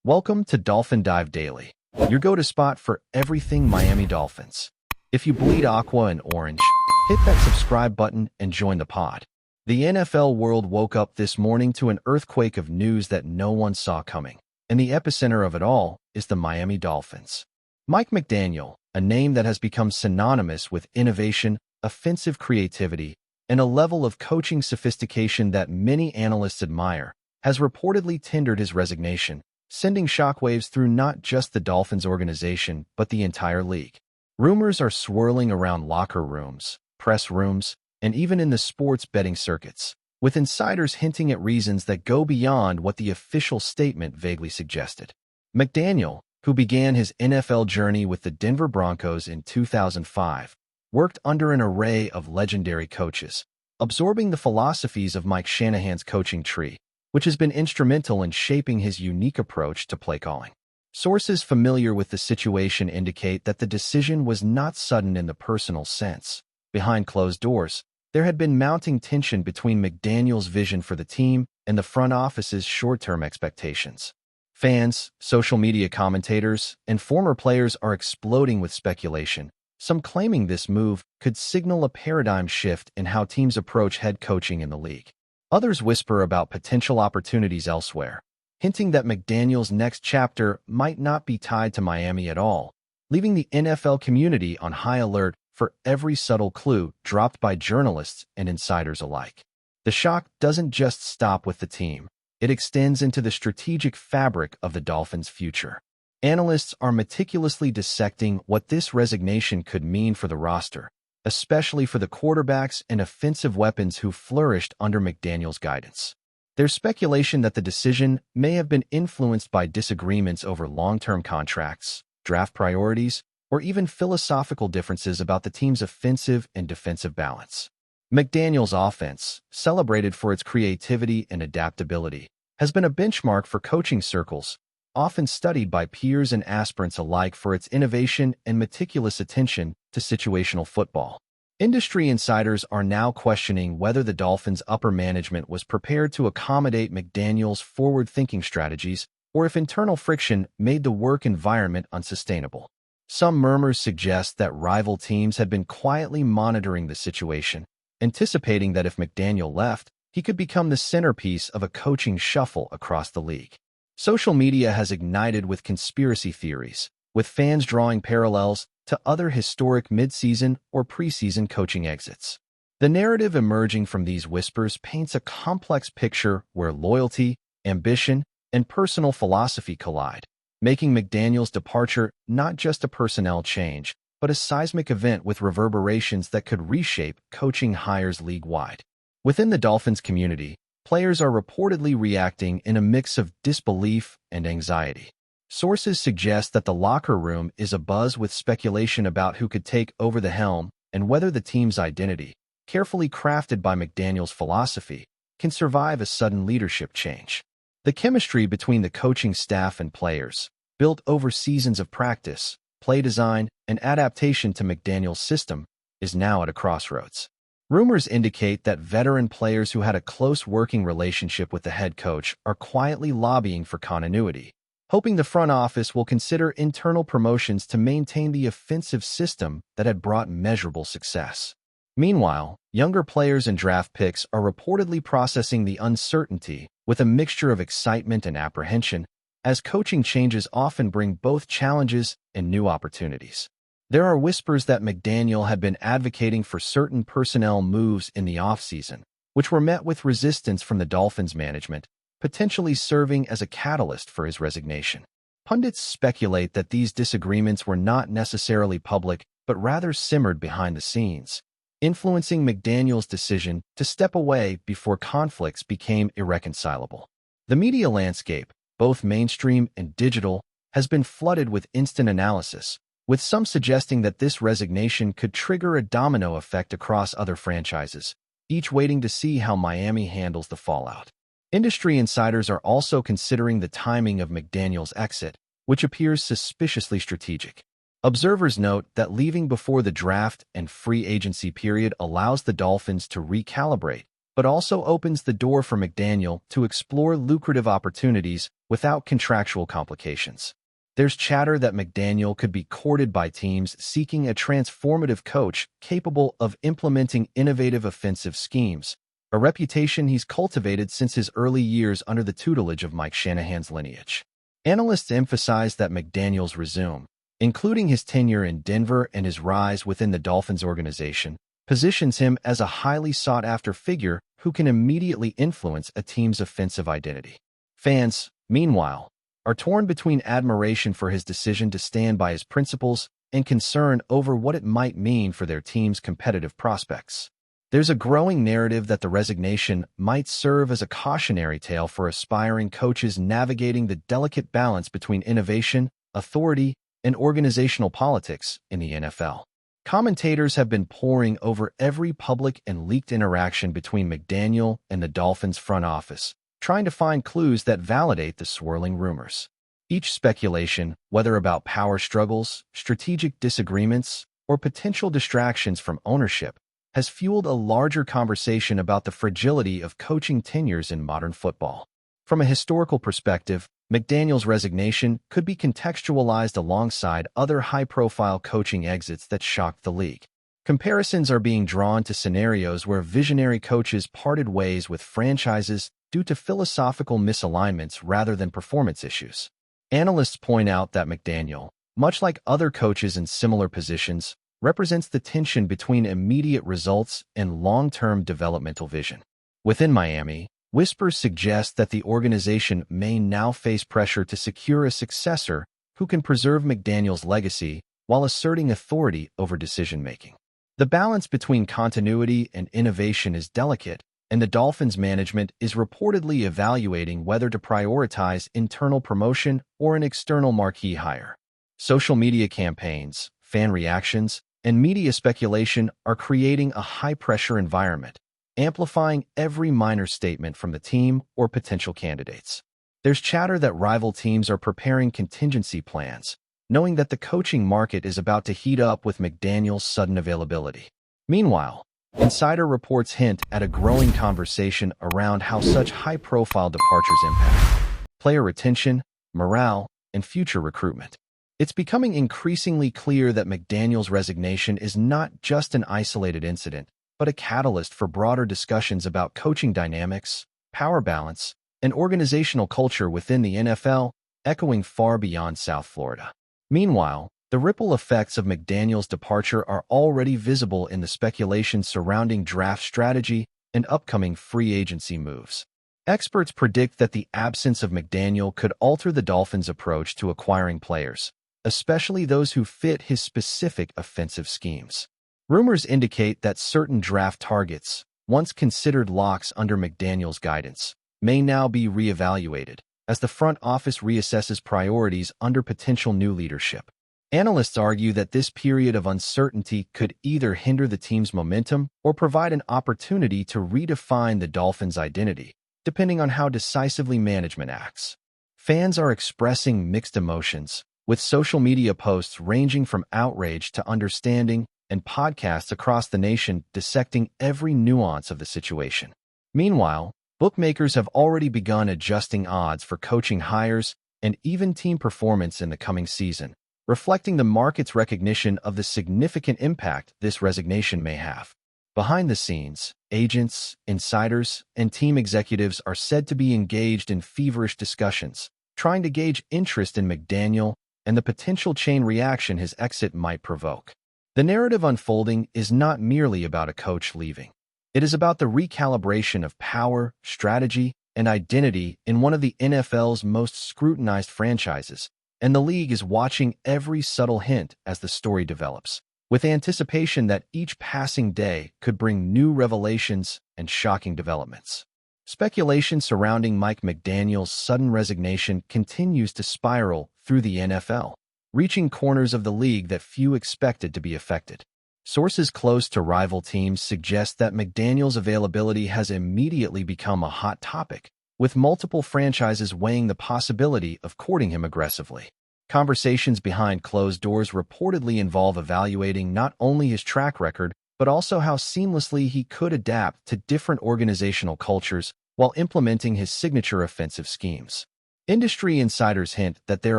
Welcome to Dolphin Dive Daily, your go-to spot for everything Miami Dolphins. If you bleed aqua and orange, hit that subscribe button and join the pod. The NFL world woke up this morning to an earthquake of news that no one saw coming, and the epicenter of it all is the Miami Dolphins. Mike McDaniel, a name that has become synonymous with innovation, offensive creativity, and a level of coaching sophistication that many analysts admire, has reportedly tendered his resignation, sending shockwaves through not just the Dolphins organization but the entire league. Rumors are swirling around locker rooms, press rooms, and even in the sports betting circuits, with insiders hinting at reasons that go beyond what the official statement vaguely suggested. McDaniel, who began his NFL journey with the Denver Broncos in 2005, worked under an array of legendary coaches, absorbing the philosophies of Mike Shanahan's coaching tree, which has been instrumental in shaping his unique approach to play calling. Sources familiar with the situation indicate that the decision was not sudden in the personal sense. Behind closed doors, there had been mounting tension between McDaniel's vision for the team and the front office's short-term expectations. Fans, social media commentators, and former players are exploding with speculation, some claiming this move could signal a paradigm shift in how teams approach head coaching in the league. Others whisper about potential opportunities elsewhere, hinting that McDaniel's next chapter might not be tied to Miami at all, leaving the NFL community on high alert for every subtle clue dropped by journalists and insiders alike. The shock doesn't just stop with the team. It extends into the strategic fabric of the Dolphins' future. Analysts are meticulously dissecting what this resignation could mean for the roster, especially for the quarterbacks and offensive weapons who flourished under McDaniel's guidance. There's speculation that the decision may have been influenced by disagreements over long-term contracts, draft priorities, or even philosophical differences about the team's offensive and defensive balance. McDaniel's offense, celebrated for its creativity and adaptability, has been a benchmark for coaching circles, often studied by peers and aspirants alike for its innovation and meticulous attention to situational football. Industry insiders are now questioning whether the Dolphins' upper management was prepared to accommodate McDaniel's forward-thinking strategies or if internal friction made the work environment unsustainable. Some murmurs suggest that rival teams had been quietly monitoring the situation, anticipating that if McDaniel left, he could become the centerpiece of a coaching shuffle across the league. Social media has ignited with conspiracy theories, with fans drawing parallels to other historic mid-season or preseason coaching exits. The narrative emerging from these whispers paints a complex picture where loyalty, ambition, and personal philosophy collide, making McDaniel's departure not just a personnel change, but a seismic event with reverberations that could reshape coaching hires league-wide. Within the Dolphins community, players are reportedly reacting in a mix of disbelief and anxiety. Sources suggest that the locker room is abuzz with speculation about who could take over the helm and whether the team's identity, carefully crafted by McDaniel's philosophy, can survive a sudden leadership change. The chemistry between the coaching staff and players, built over seasons of practice, play design, and adaptation to McDaniel's system, is now at a crossroads. Rumors indicate that veteran players who had a close working relationship with the head coach are quietly lobbying for continuity, hoping the front office will consider internal promotions to maintain the offensive system that had brought measurable success. Meanwhile, younger players and draft picks are reportedly processing the uncertainty with a mixture of excitement and apprehension, as coaching changes often bring both challenges and new opportunities. There are whispers that McDaniel had been advocating for certain personnel moves in the offseason, which were met with resistance from the Dolphins management, potentially serving as a catalyst for his resignation. Pundits speculate that these disagreements were not necessarily public, but rather simmered behind the scenes, influencing McDaniel's decision to step away before conflicts became irreconcilable. The media landscape, both mainstream and digital, has been flooded with instant analysis, with some suggesting that this resignation could trigger a domino effect across other franchises, each waiting to see how Miami handles the fallout. Industry insiders are also considering the timing of McDaniel's exit, which appears suspiciously strategic. Observers note that leaving before the draft and free agency period allows the Dolphins to recalibrate, but also opens the door for McDaniel to explore lucrative opportunities without contractual complications. There's chatter that McDaniel could be courted by teams seeking a transformative coach capable of implementing innovative offensive schemes, a reputation he's cultivated since his early years under the tutelage of Mike Shanahan's lineage. Analysts emphasize that McDaniel's resume, including his tenure in Denver and his rise within the Dolphins organization, positions him as a highly sought-after figure who can immediately influence a team's offensive identity. Fans, meanwhile, are torn between admiration for his decision to stand by his principles and concern over what it might mean for their team's competitive prospects. There's a growing narrative that the resignation might serve as a cautionary tale for aspiring coaches navigating the delicate balance between innovation, authority, and organizational politics in the NFL. Commentators have been poring over every public and leaked interaction between McDaniel and the Dolphins front office, trying to find clues that validate the swirling rumors. Each speculation, whether about power struggles, strategic disagreements, or potential distractions from ownership, has fueled a larger conversation about the fragility of coaching tenures in modern football. From a historical perspective, McDaniel's resignation could be contextualized alongside other high-profile coaching exits that shocked the league. Comparisons are being drawn to scenarios where visionary coaches parted ways with franchises due to philosophical misalignments rather than performance issues. Analysts point out that McDaniel, much like other coaches in similar positions, represents the tension between immediate results and long-term developmental vision. Within Miami, whispers suggest that the organization may now face pressure to secure a successor who can preserve McDaniel's legacy while asserting authority over decision-making. The balance between continuity and innovation is delicate, and the Dolphins management is reportedly evaluating whether to prioritize internal promotion or an external marquee hire. Social media campaigns, fan reactions, and media speculation are creating a high-pressure environment, amplifying every minor statement from the team or potential candidates. There's chatter that rival teams are preparing contingency plans, knowing that the coaching market is about to heat up with McDaniel's sudden availability. Meanwhile, insider reports hint at a growing conversation around how such high-profile departures impact player retention, morale, and future recruitment. It's becoming increasingly clear that McDaniel's resignation is not just an isolated incident, but a catalyst for broader discussions about coaching dynamics, power balance, and organizational culture within the NFL, echoing far beyond South Florida. Meanwhile, the ripple effects of McDaniel's departure are already visible in the speculation surrounding draft strategy and upcoming free agency moves. Experts predict that the absence of McDaniel could alter the Dolphins' approach to acquiring players, especially those who fit his specific offensive schemes. Rumors indicate that certain draft targets, once considered locks under McDaniel's guidance, may now be reevaluated as the front office reassesses priorities under potential new leadership. Analysts argue that this period of uncertainty could either hinder the team's momentum or provide an opportunity to redefine the Dolphins' identity, depending on how decisively management acts. Fans are expressing mixed emotions, with social media posts ranging from outrage to understanding and podcasts across the nation dissecting every nuance of the situation. Meanwhile, bookmakers have already begun adjusting odds for coaching hires and even team performance in the coming season, reflecting the market's recognition of the significant impact this resignation may have. Behind the scenes, agents, insiders, and team executives are said to be engaged in feverish discussions, trying to gauge interest in McDaniel and the potential chain reaction his exit might provoke. The narrative unfolding is not merely about a coach leaving. It is about the recalibration of power, strategy, and identity in one of the NFL's most scrutinized franchises, and the league is watching every subtle hint as the story develops, with anticipation that each passing day could bring new revelations and shocking developments. Speculation surrounding Mike McDaniel's sudden resignation continues to spiral through the NFL, reaching corners of the league that few expected to be affected. Sources close to rival teams suggest that McDaniel's availability has immediately become a hot topic, with multiple franchises weighing the possibility of courting him aggressively. Conversations behind closed doors reportedly involve evaluating not only his track record, but also how seamlessly he could adapt to different organizational cultures while implementing his signature offensive schemes. Industry insiders hint that there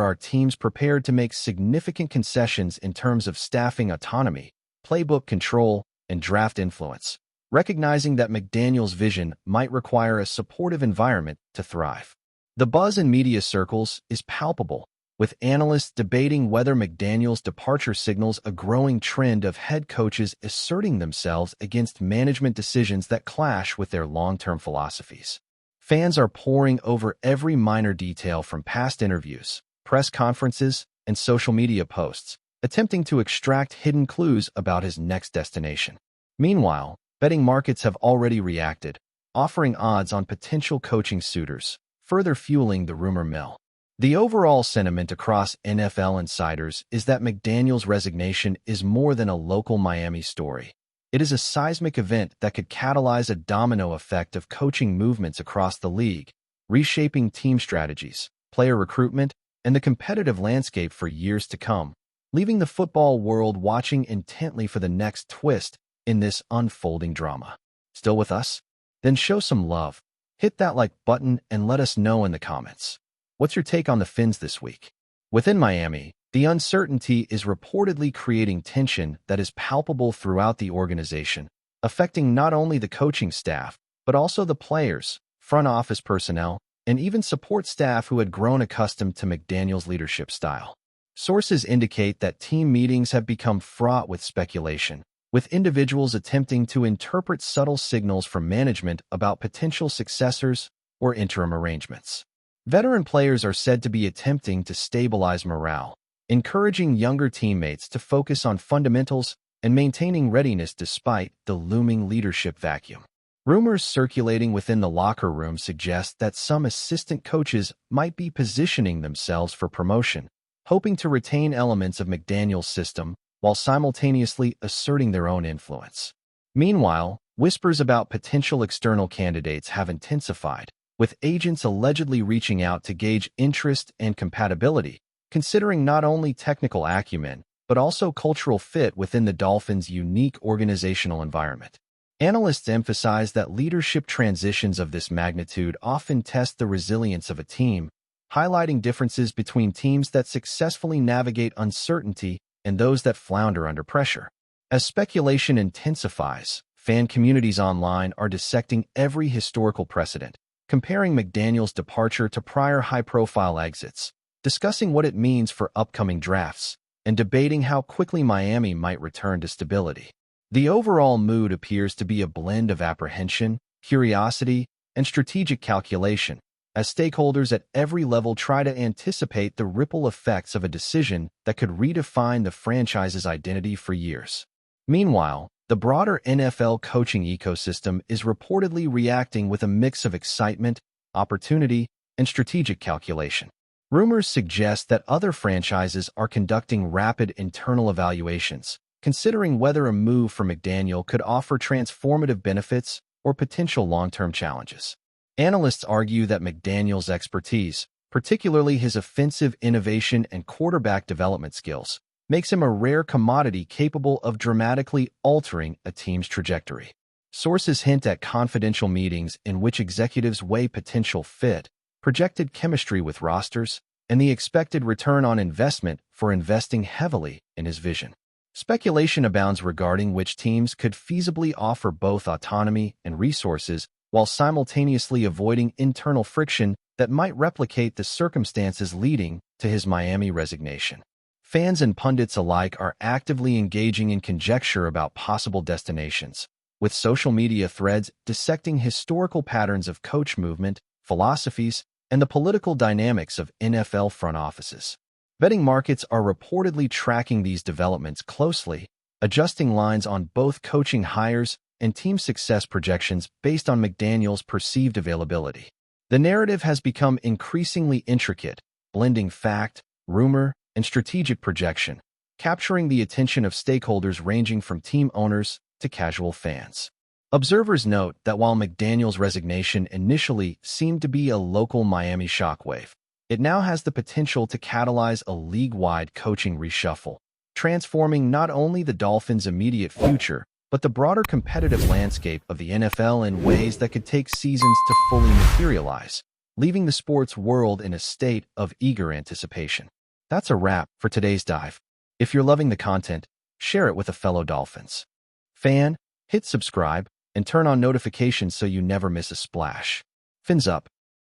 are teams prepared to make significant concessions in terms of staffing autonomy, playbook control, and draft influence, recognizing that McDaniel's vision might require a supportive environment to thrive. The buzz in media circles is palpable, with analysts debating whether McDaniel's departure signals a growing trend of head coaches asserting themselves against management decisions that clash with their long-term philosophies. Fans are poring over every minor detail from past interviews, press conferences, and social media posts, attempting to extract hidden clues about his next destination. Meanwhile, betting markets have already reacted, offering odds on potential coaching suitors, further fueling the rumor mill. The overall sentiment across NFL insiders is that McDaniel's resignation is more than a local Miami story. It is a seismic event that could catalyze a domino effect of coaching movements across the league, reshaping team strategies, player recruitment, and the competitive landscape for years to come, leaving the football world watching intently for the next twist in this unfolding drama. Still with us? Then show some love. Hit that like button and let us know in the comments. What's your take on the Fins this week? Within Miami, the uncertainty is reportedly creating tension that is palpable throughout the organization, affecting not only the coaching staff, but also the players, front office personnel, and even support staff who had grown accustomed to McDaniel's leadership style. Sources indicate that team meetings have become fraught with speculation, with individuals attempting to interpret subtle signals from management about potential successors or interim arrangements. Veteran players are said to be attempting to stabilize morale, encouraging younger teammates to focus on fundamentals and maintaining readiness despite the looming leadership vacuum. Rumors circulating within the locker room suggest that some assistant coaches might be positioning themselves for promotion, hoping to retain elements of McDaniel's system while simultaneously asserting their own influence. Meanwhile, whispers about potential external candidates have intensified, with agents allegedly reaching out to gauge interest and compatibility, considering not only technical acumen, but also cultural fit within the Dolphins' unique organizational environment. Analysts emphasize that leadership transitions of this magnitude often test the resilience of a team, highlighting differences between teams that successfully navigate uncertainty and those that flounder under pressure. As speculation intensifies, fan communities online are dissecting every historical precedent, comparing McDaniel's departure to prior high-profile exits, discussing what it means for upcoming drafts, and debating how quickly Miami might return to stability. The overall mood appears to be a blend of apprehension, curiosity, and strategic calculation, as stakeholders at every level try to anticipate the ripple effects of a decision that could redefine the franchise's identity for years. Meanwhile, the broader NFL coaching ecosystem is reportedly reacting with a mix of excitement, opportunity, and strategic calculation. Rumors suggest that other franchises are conducting rapid internal evaluations, considering whether a move for McDaniel could offer transformative benefits or potential long-term challenges. Analysts argue that McDaniel's expertise, particularly his offensive innovation and quarterback development skills, makes him a rare commodity capable of dramatically altering a team's trajectory. Sources hint at confidential meetings in which executives weigh potential fit, projected chemistry with rosters, and the expected return on investment for investing heavily in his vision. Speculation abounds regarding which teams could feasibly offer both autonomy and resources while simultaneously avoiding internal friction that might replicate the circumstances leading to his Miami resignation. Fans and pundits alike are actively engaging in conjecture about possible destinations, with social media threads dissecting historical patterns of coach movement, philosophies, and the political dynamics of NFL front offices. Betting markets are reportedly tracking these developments closely, adjusting lines on both coaching hires and team success projections based on McDaniel's perceived availability. The narrative has become increasingly intricate, blending fact, rumor, and strategic projection, capturing the attention of stakeholders ranging from team owners to casual fans. Observers note that while McDaniel's resignation initially seemed to be a local Miami shockwave, it now has the potential to catalyze a league-wide coaching reshuffle, transforming not only the Dolphins' immediate future, but the broader competitive landscape of the NFL in ways that could take seasons to fully materialize. leaving the sports world in a state of eager anticipation. That's a wrap for today's dive. If you're loving the content, share it with a fellow Dolphins fan, hit subscribe, and turn on notifications so you never miss a splash. Fins up.